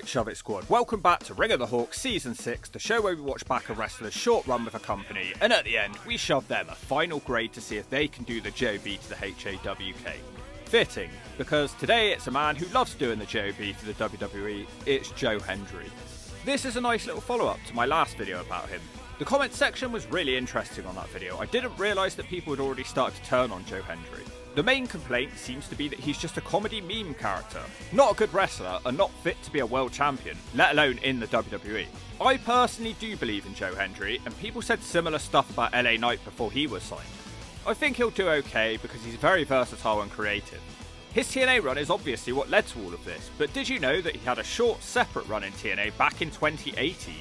Alright Shove It Squad, welcome back to Ring of the Hawk Season 6, the show where we watch back a wrestler's short run with a company, and at the end, we shove them a final grade to see if they can do the JOB to the HAWK. Fitting, because today it's a man who loves doing the JOB to the WWE, it's Joe Hendry. This is a nice little follow-up to my last video about him. The comment section was really interesting on that video. I didn't realise that people had already started to turn on Joe Hendry. The main complaint seems to be that he's just a comedy meme character, not a good wrestler and not fit to be a world champion, let alone in the WWE. I personally do believe in Joe Hendry, and people said similar stuff about LA Knight before he was signed. I think he'll do okay because he's very versatile and creative. His TNA run is obviously what led to all of this, but did you know that he had a short separate run in TNA back in 2018?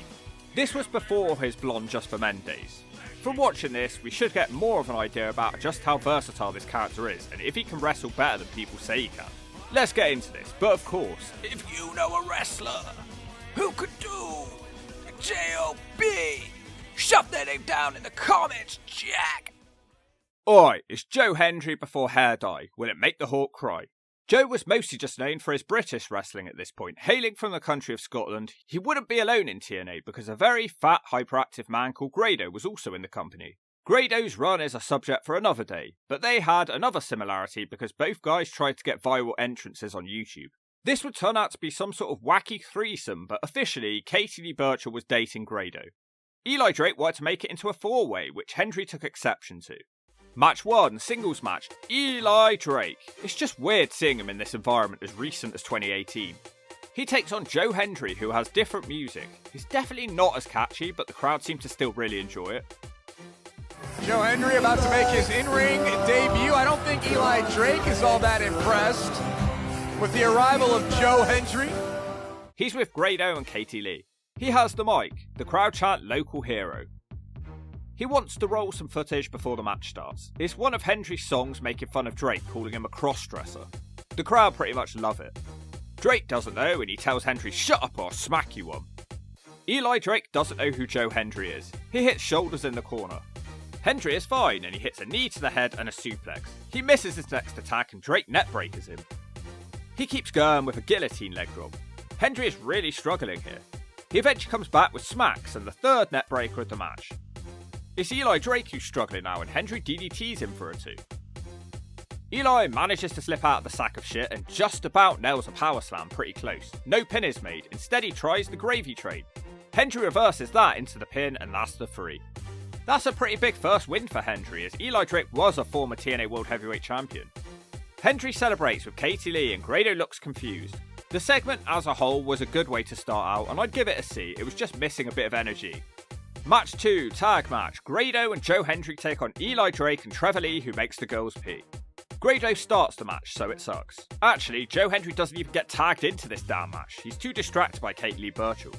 This was before his Blonde Just for Men days. From watching this, we should get more of an idea about just how versatile this character is, and if he can wrestle better than people say he can. Let's get into this, but of course, if you know a wrestler who could do a JOB, shove their name down in the comments, Jack! Alright, it's Joe Hendry before hair dye. Will it make the Hawk cry? Joe was mostly just known for his British wrestling at this point. Hailing from the country of Scotland, he wouldn't be alone in TNA because a very fat, hyperactive man called Grado was also in the company. Grado's run is a subject for another day, but they had another similarity because both guys tried to get viral entrances on YouTube. This would turn out to be some sort of wacky threesome, but officially, Katie Lee Burchill was dating Grado. Eli Drake wanted to make it into a four-way, which Hendry took exception to. Match 1, singles match, Eli Drake. It's just weird seeing him in this environment as recent as 2018. He takes on Joe Hendry, who has different music. It's definitely not as catchy, but the crowd seem to still really enjoy it. Joe Hendry about to make his in-ring debut. I don't think Eli Drake is all that impressed with the arrival of Joe Hendry. He's with Grado and Katie Lee. He has the mic. The crowd chant local hero. He wants to roll some footage before the match starts. It's one of Hendry's songs making fun of Drake, calling him a cross-dresser. The crowd pretty much love it. Drake doesn't know and he tells Hendry, "Shut up or I'll smack you one." Eli Drake doesn't know who Joe Hendry is. He hits shoulders in the corner. Hendry is fine and he hits a knee to the head and a suplex. He misses his next attack and Drake net breakers him. He keeps going with a guillotine leg drop. Hendry is really struggling here. He eventually comes back with smacks and the third net breaker of the match. It's Eli Drake who's struggling now and Hendry DDTs him for a 2. Eli manages to slip out of the sack of shit and just about nails a power slam pretty close. No pin is made, instead he tries the gravy train. Hendry reverses that into the pin and that's the 3. That's a pretty big first win for Hendry as Eli Drake was a former TNA World Heavyweight Champion. Hendry celebrates with Katie Lee and Grado looks confused. The segment as a whole was a good way to start out and I'd give it a C, it was just missing a bit of energy. Match 2, tag match. Grado and Joe Hendry take on Eli Drake and Trevor Lee, who makes the girls pee. Grado starts the match, so it sucks. Actually, Joe Hendry doesn't even get tagged into this damn match. He's too distracted by Katie Lee Burchill.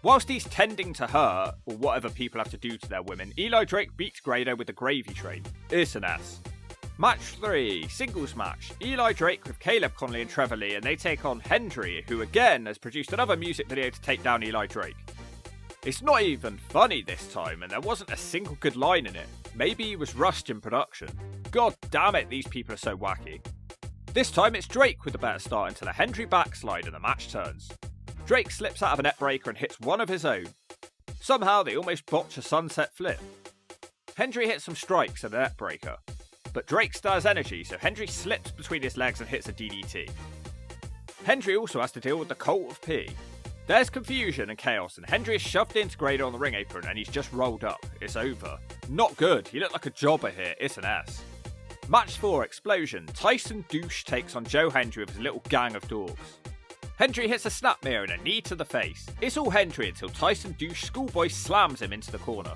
Whilst he's tending to her, or whatever people have to do to their women, Eli Drake beats Grado with the gravy train. It's an S. Match 3, singles match. Eli Drake with Caleb Conley and Trevor Lee, and they take on Hendry, who again has produced another music video to take down Eli Drake. It's not even funny this time, and there wasn't a single good line in it. Maybe he was rushed in production. God damn it, these people are so wacky. This time it's Drake with a better start until a Hendry backslide and the match turns. Drake slips out of a net breaker and hits one of his own. Somehow they almost botch a sunset flip. Hendry hits some strikes and a net breaker, but Drake stirs energy, so Hendry slips between his legs and hits a DDT. Hendry also has to deal with the Cult of P. There's confusion and chaos and Hendry is shoved into Grado on the ring apron and he's just rolled up. It's over. Not good, he looked like a jobber here, it's an S. Match 4, explosion. Tyson Dux takes on Joe Hendry with his little gang of dogs. Hendry hits a snapmare and a knee to the face. It's all Hendry until Tyson Dux schoolboy slams him into the corner.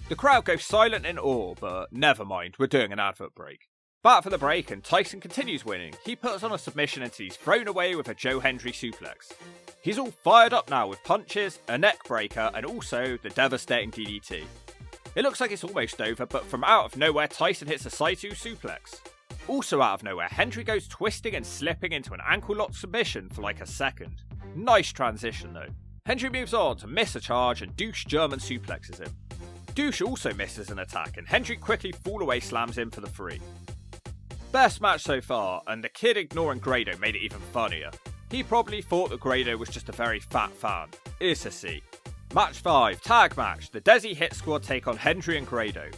The crowd goes silent in awe, but never mind, we're doing an advert break. Back for the break and Tyson continues winning. He puts on a submission until he's thrown away with a Joe Hendry suplex. He's all fired up now with punches, a neck breaker, and also the devastating DDT. It looks like it's almost over, but from out of nowhere, Tyson hits a Saito suplex. Also out of nowhere, Hendry goes twisting and slipping into an ankle lock submission for like a second. Nice transition though. Hendry moves on to miss a charge and Dux German suplexes him. Dux also misses an attack and Hendry quickly fall away slams him for the 3. Best match so far, and the kid ignoring Grado made it even funnier. He probably thought that Grado was just a very fat fan. It's a C. Match 5, tag match. The Desi Hit Squad take on Hendry and Grado.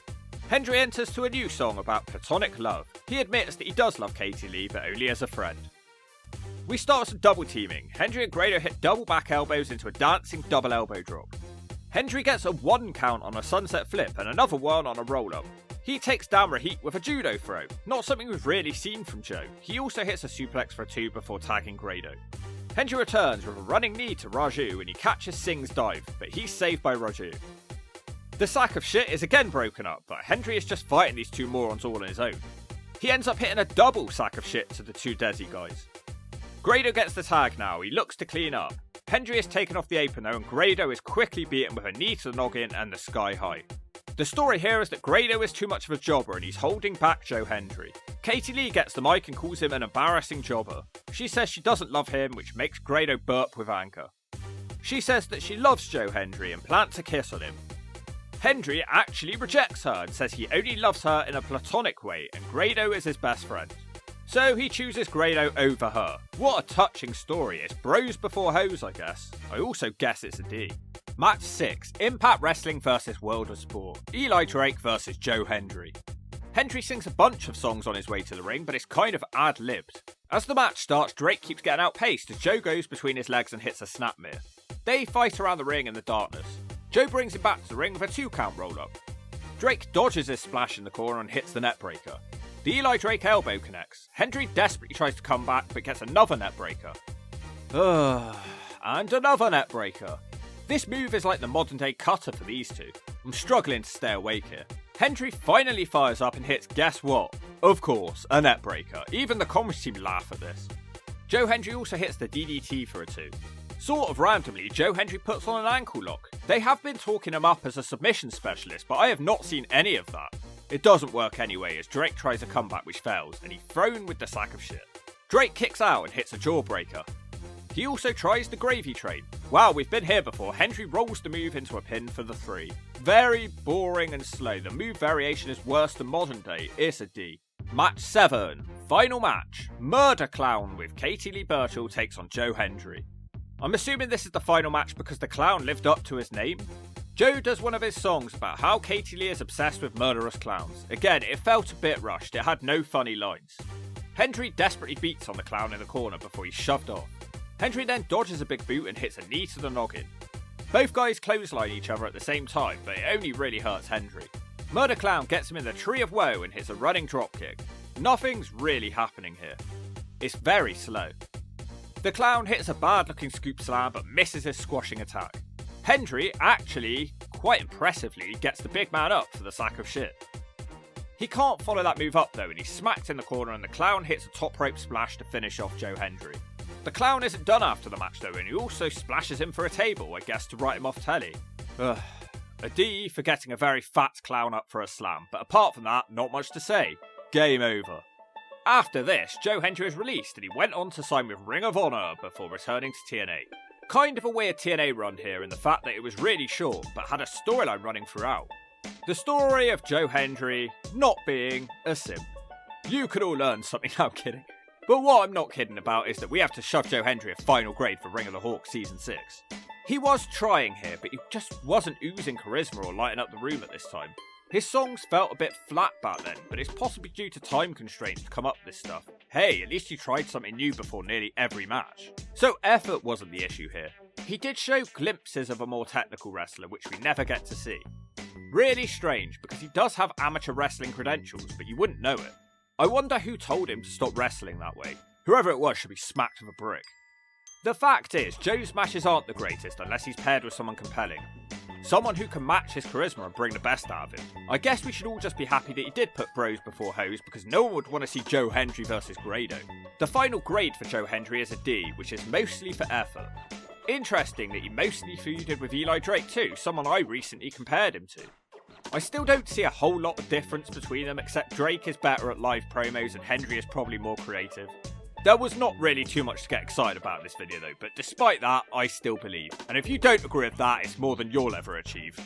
Hendry enters to a new song about platonic love. He admits that he does love Katie Lee, but only as a friend. We start some double teaming. Hendry and Grado hit double back elbows into a dancing double elbow drop. Hendry gets a 1 count on a sunset flip and another one on a roll up. He takes down Rahit with a judo throw, not something we've really seen from Joe. He also hits a suplex for a 2 before tagging Grado. Hendry returns with a running knee to Raju and he catches Singh's dive, but he's saved by Raju. The sack of shit is again broken up, but Hendry is just fighting these two morons all on his own. He ends up hitting a double sack of shit to the two Desi guys. Grado gets the tag now, he looks to clean up. Hendry is taken off the apron though and Grado is quickly beaten with a knee to the noggin and the sky high. The story here is that Grado is too much of a jobber and he's holding back Joe Hendry. Katie Lee gets the mic and calls him an embarrassing jobber. She says she doesn't love him, which makes Grado burp with anger. She says that she loves Joe Hendry and plants a kiss on him. Hendry actually rejects her and says he only loves her in a platonic way and Grado is his best friend. So he chooses Grado over her. What a touching story. It's bros before hoes, I guess. I also guess it's a D. Match 6, Impact Wrestling vs World of Sport. Eli Drake vs Joe Hendry. Hendry sings a bunch of songs on his way to the ring, but it's kind of ad-libbed. As the match starts, Drake keeps getting outpaced as Joe goes between his legs and hits a snapmare. They fight around the ring in the darkness. Joe brings him back to the ring with a 2 count roll-up. Drake dodges his splash in the corner and hits the neckbreaker. The Eli Drake elbow connects. Hendry desperately tries to come back but gets another neckbreaker. And another neckbreaker. This move is like the modern day cutter for these two. I'm struggling to stay awake here. Hendry finally fires up and hits guess what? Of course, a neckbreaker. Even the commentary team laugh at this. Joe Hendry also hits the DDT for a 2. Sort of randomly, Joe Hendry puts on an ankle lock. They have been talking him up as a submission specialist, but I have not seen any of that. It doesn't work anyway as Drake tries a comeback which fails and he's thrown with the sack of shit. Drake kicks out and hits a jawbreaker. He also tries the gravy train. Wow, we've been here before. Hendry rolls the move into a pin for the 3. Very boring and slow. The move variation is worse than modern day. It's a D. Match 7. Final match. Murder Clown with Katie Lee Burchill takes on Joe Hendry. I'm assuming this is the final match because the clown lived up to his name. Joe does one of his songs about how Katie Lee is obsessed with murderous clowns. Again, it felt a bit rushed. It had no funny lines. Hendry desperately beats on the clown in the corner before he's shoved off. Hendry then dodges a big boot and hits a knee to the noggin. Both guys clothesline each other at the same time, but it only really hurts Hendry. Murder Clown gets him in the Tree of Woe and hits a running dropkick. Nothing's really happening here. It's very slow. The clown hits a bad looking scoop slam but misses his squashing attack. Hendry actually, quite impressively, gets the big man up for the sack of shit. He can't follow that move up though and he's smacked in the corner and the clown hits a top rope splash to finish off Joe Hendry. The clown isn't done after the match though and he also splashes him for a table, I guess to write him off telly. A D for getting a very fat clown up for a slam, but apart from that, not much to say. Game over. After this, Joe Hendry was released and he went on to sign with Ring of Honor before returning to TNA. Kind of a weird TNA run here in the fact that it was really short but had a storyline running throughout. The story of Joe Hendry not being a simp. You could all learn something, I'm kidding. But what I'm not kidding about is that we have to shove Joe Hendry a final grade for Ring of the Hawk Season 6. He was trying here, but he just wasn't oozing charisma or lighting up the room at this time. His songs felt a bit flat back then, but it's possibly due to time constraints to come up with this stuff. Hey, at least he tried something new before nearly every match. So effort wasn't the issue here. He did show glimpses of a more technical wrestler, which we never get to see. Really strange, because he does have amateur wrestling credentials, but you wouldn't know it. I wonder who told him to stop wrestling that way. Whoever it was should be smacked with a brick. The fact is, Joe's matches aren't the greatest unless he's paired with someone compelling. Someone who can match his charisma and bring the best out of him. I guess we should all just be happy that he did put bros before hoes because no one would want to see Joe Hendry versus Grado. The final grade for Joe Hendry is a D, which is mostly for effort. Interesting that he mostly feuded with Eli Drake too, someone I recently compared him to. I still don't see a whole lot of difference between them except Drake is better at live promos and Hendry is probably more creative. There was not really too much to get excited about in this video though, but despite that, I still believe. And if you don't agree with that, it's more than you'll ever achieve.